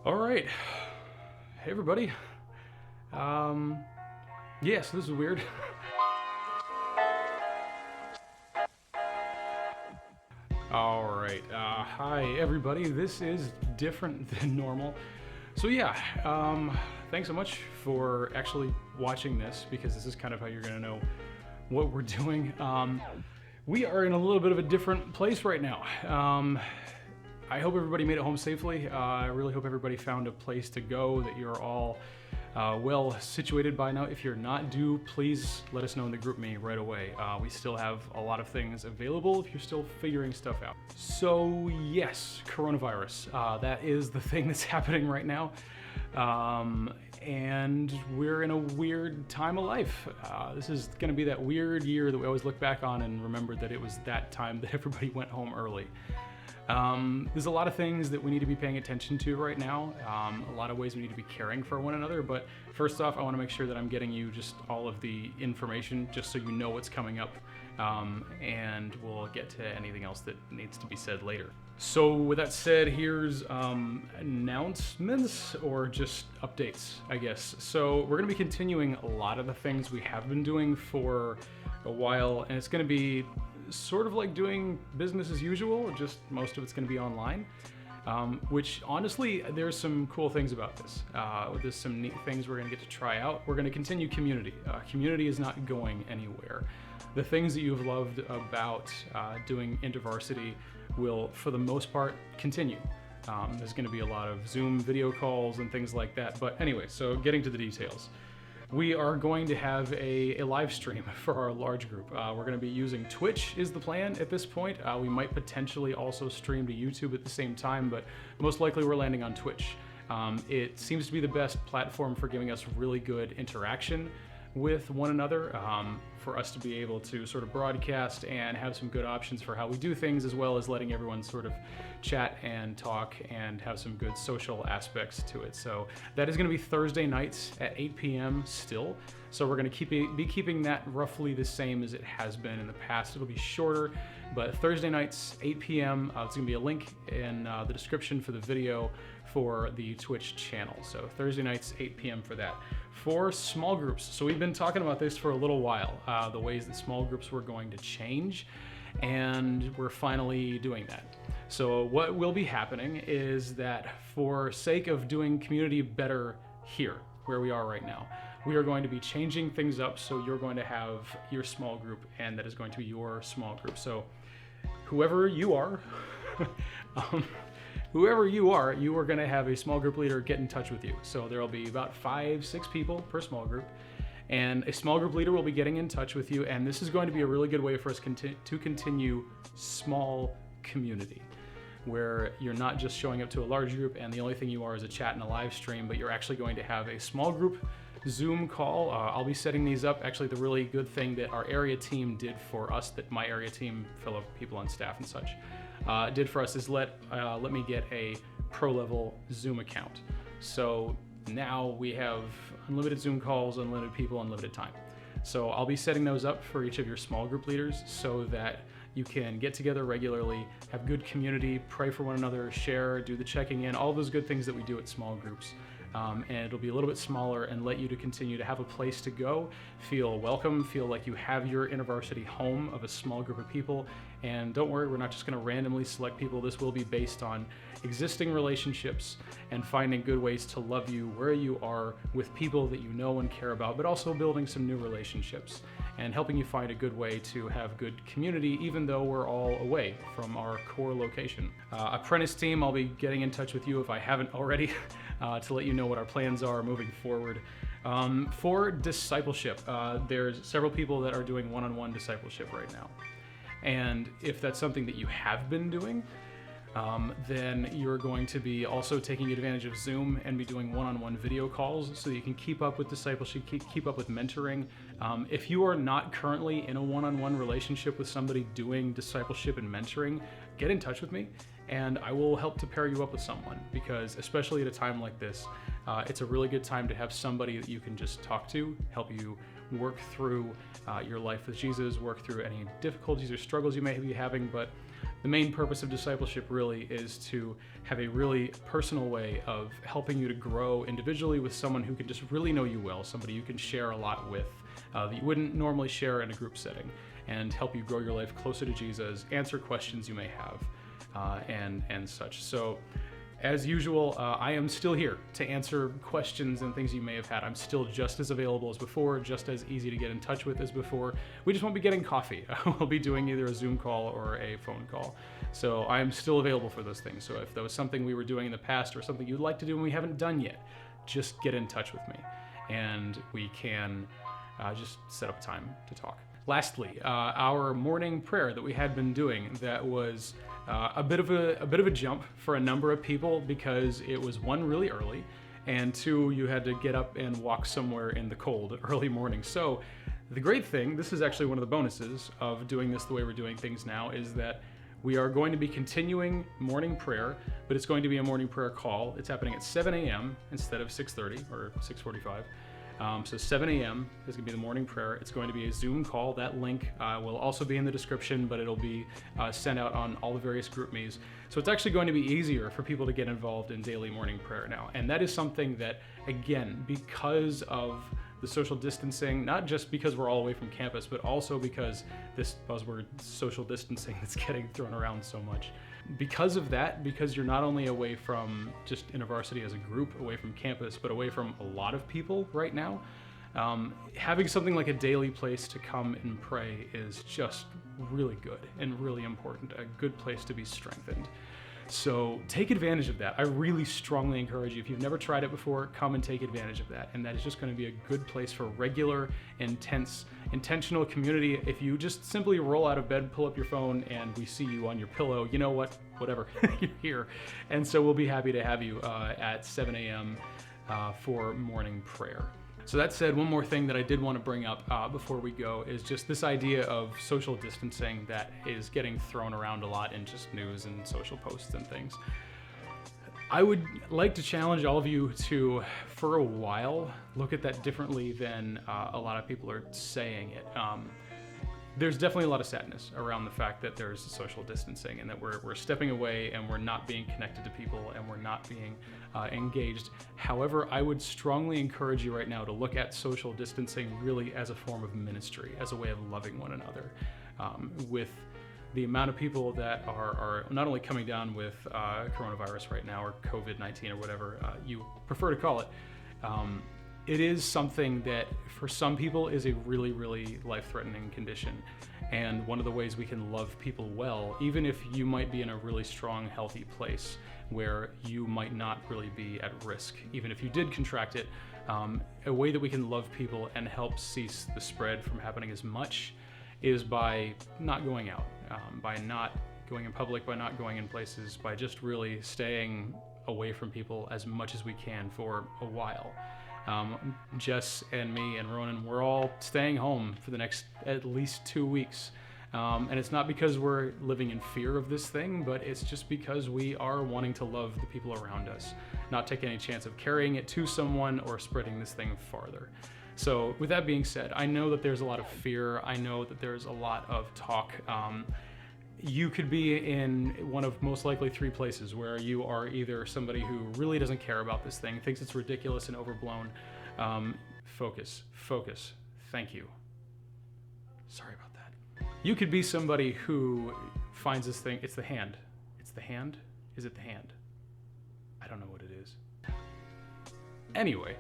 All right. Hey, everybody. Yes, this is weird. All right. Hi, everybody. This is different than normal. So, yeah, thanks so much for actually watching this because this is kind of how you're going to know what we're doing. We are in a little bit of a different place right now. I hope everybody made it home safely. I really hope everybody found a place to go, that you're all well situated by now. If you're not, do please let us know in the group me right away. We still have a lot of things available if you're still figuring stuff out. So yes, coronavirus. That is the thing that's happening right now. And we're in a weird time of life. This is going to be that weird year that we always look back on and remember that it was that time that everybody went home early. There's a lot of things that we need to be paying attention to right now. A lot of ways we need to be caring for one another. But first off, I want to make sure that I'm getting you just all of the information just so you know what's coming up. And we'll get to anything else that needs to be said later. So with that said, here's announcements or just updates, I guess. So we're going to be continuing a lot of the things we have been doing for a while, and it's going to be sort of like doing business as usual, just most of it's going to be online, which honestly, there's some cool things about this. There's some neat things we're going to get to try out. We're going to continue community. Community is not going anywhere. The things that you've loved about doing InterVarsity will, for the most part, continue. There's going to be a lot of Zoom video calls and things like that. But anyway, so getting to the details. We are going to have a live stream for our large group. We're going to be using Twitch is the plan at this point. We might potentially also stream to YouTube at the same time, but most likely we're landing on Twitch. It seems to be the best platform for giving us really good interaction with one another, for us to be able to sort of broadcast and have some good options for how we do things, as well as letting everyone sort of chat and talk and have some good social aspects to it. So that is going to be Thursday nights at 8 p.m. still. So we're going to be keeping that roughly the same as it has been in the past. It'll be shorter, but Thursday nights, 8 p.m. It's going to be a link in the description for the video for the Twitch channel. So Thursday nights, 8 p.m. for that. For small groups, so we've been talking about this for a little while, the ways that small groups were going to change, and we're finally doing that. So what will be happening is that for sake of doing community better here, where we are right now, we are going to be changing things up, so you're going to have your small group, and that is going to be your small group. So whoever you are, you are going to have a small group leader get in touch with you. So there will be about 5-6 people per small group, and a small group leader will be getting in touch with you. And this is going to be a really good way for us to continue small community, where you're not just showing up to a large group and the only thing you are is a chat and a live stream, but you're actually going to have a small group Zoom call. I'll be setting these up. Actually, the really good thing that our area team did for us, that my area team, fellow people on staff and such, did for us is let me get a pro level Zoom account. So now we have unlimited Zoom calls, unlimited people, unlimited time. So I'll be setting those up for each of your small group leaders so that you can get together regularly, have good community, pray for one another, share, do the checking in, all those good things that we do at small groups. And it'll be a little bit smaller and let you to continue to have a place to go, feel welcome, feel like you have your InterVarsity home of a small group of people. And don't worry, we're not just going to randomly select people. This will be based on existing relationships and finding good ways to love you where you are with people that you know and care about, but also building some new relationships and helping you find a good way to have good community, even though we're all away from our core location. Apprentice team, I'll be getting in touch with you if I haven't already to let you know what our plans are moving forward. For discipleship, there's several people that are doing one-on-one discipleship right now. And if that's something that you have been doing, then you're going to be also taking advantage of Zoom and be doing one-on-one video calls so that you can keep up with discipleship, keep up with mentoring. If you are not currently in a one-on-one relationship with somebody doing discipleship and mentoring, get in touch with me and I will help to pair you up with someone, because especially at a time like this, it's a really good time to have somebody that you can just talk to, help you work through your life with Jesus, work through any difficulties or struggles you may be having, but The main purpose of discipleship really is to have a really personal way of helping you to grow individually with someone who can just really know you well, somebody you can share a lot with that you wouldn't normally share in a group setting, and help you grow your life closer to Jesus, answer questions you may have, and such. So, as usual, I am still here to answer questions and things you may have had. I'm still just as available as before, just as easy to get in touch with as before. We just won't be getting coffee. We'll be doing either a Zoom call or a phone call. So I'm still available for those things. So if there was something we were doing in the past or something you'd like to do and we haven't done yet, just get in touch with me and we can just set up time to talk. Lastly, our morning prayer that we had been doing, that was a bit of a jump for a number of people because it was, one, really early, and two, you had to get up and walk somewhere in the cold early morning. So the great thing, this is actually one of the bonuses of doing this the way we're doing things now, is that we are going to be continuing morning prayer, but it's going to be a morning prayer call. It's happening at 7 a.m. instead of 6:30 or 6:45. So 7 a.m. is going to be the morning prayer. It's going to be a Zoom call. That link will also be in the description, but it'll be sent out on all the various GroupMes. So it's actually going to be easier for people to get involved in daily morning prayer now. And that is something that, again, because of the social distancing, not just because we're all away from campus, but also because this buzzword social distancing that's getting thrown around so much. Because of that, because you're not only away from just InterVarsity as a group, away from campus, but away from a lot of people right now, having something like a daily place to come and pray is just really good and really important, a good place to be strengthened. So take advantage of that. I really strongly encourage you, if you've never tried it before, come and take advantage of that. And that is just going to be a good place for regular, intentional community. If you just simply roll out of bed, pull up your phone, and we see you on your pillow, you know what, whatever, you're here. And so we'll be happy to have you at 7 a.m. For morning prayer. So that said, one more thing that I did want to bring up before we go is just this idea of social distancing that is getting thrown around a lot in just news and social posts and things. I would like to challenge all of you to, for a while, look at that differently than a lot of people are saying it. There's definitely a lot of sadness around the fact that there's social distancing and that we're stepping away and we're not being connected to people and we're not being engaged. However, I would strongly encourage you right now to look at social distancing really as a form of ministry, as a way of loving one another. With the amount of people that are not only coming down with coronavirus right now, or COVID-19 or whatever you prefer to call it, it is something that for some people is a really, really life-threatening condition. And one of the ways we can love people well, even if you might be in a really strong, healthy place where you might not really be at risk, even if you did contract it, a way that we can love people and help cease the spread from happening as much is by not going out, by not going in public, by not going in places, by just really staying away from people as much as we can for a while. Jess and me and Ronan, we're all staying home for the next at least 2 weeks. And it's not because we're living in fear of this thing, but it's just because we are wanting to love the people around us, not take any chance of carrying it to someone or spreading this thing farther. So with that being said, I know that there's a lot of fear. I know that there's a lot of talk. You could be in one of most likely 3 places where you are either somebody who really doesn't care about this thing, thinks it's ridiculous and overblown. Focus. Thank you. Sorry about that. You could be somebody who finds this thing, it's the hand. It's the hand? Is it the hand? I don't know what it is. Anyway,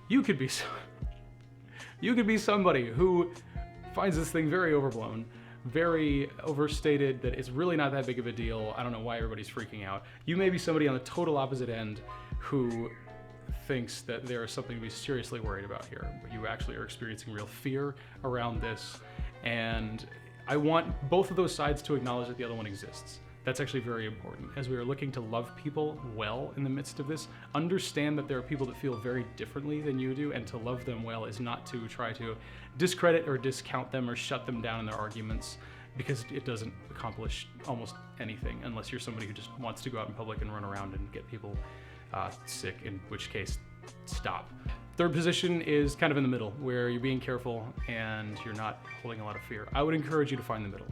you could be somebody who finds this thing very overblown, very overstated, that it's really not that big of a deal. I don't know why everybody's freaking out. You may be somebody on the total opposite end who thinks that there is something to be seriously worried about here. You actually are experiencing real fear around this. And I want both of those sides to acknowledge that the other one exists. That's actually very important. As we are looking to love people well in the midst of this, understand that there are people that feel very differently than you do, and to love them well is not to try to discredit or discount them or shut them down in their arguments, because it doesn't accomplish almost anything unless you're somebody who just wants to go out in public and run around and get people sick, in which case, stop. Third position is kind of in the middle, where you're being careful and you're not holding a lot of fear. I would encourage you to find the middle.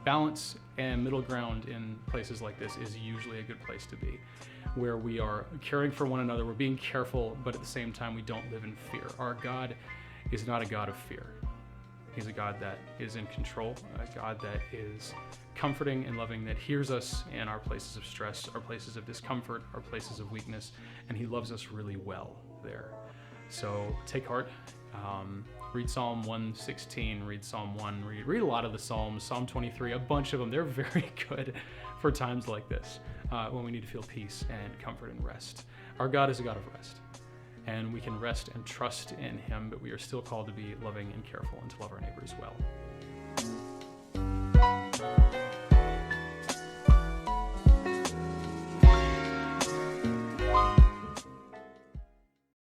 balance and middle ground in places like this is usually a good place to be, where we are caring for one another, we're being careful, but at the same time we don't live in fear. Our God is not a God of fear. He's a God that is in control, a God that is comforting and loving, that hears us in our places of stress, our places of discomfort, our places of weakness, and he loves us really well there. So take heart. Read Psalm 116, read Psalm 1, read a lot of the Psalms, Psalm 23, a bunch of them. They're very good for times like this, when we need to feel peace and comfort and rest. Our God is a God of rest, and we can rest and trust in him, but we are still called to be loving and careful and to love our neighbor as well.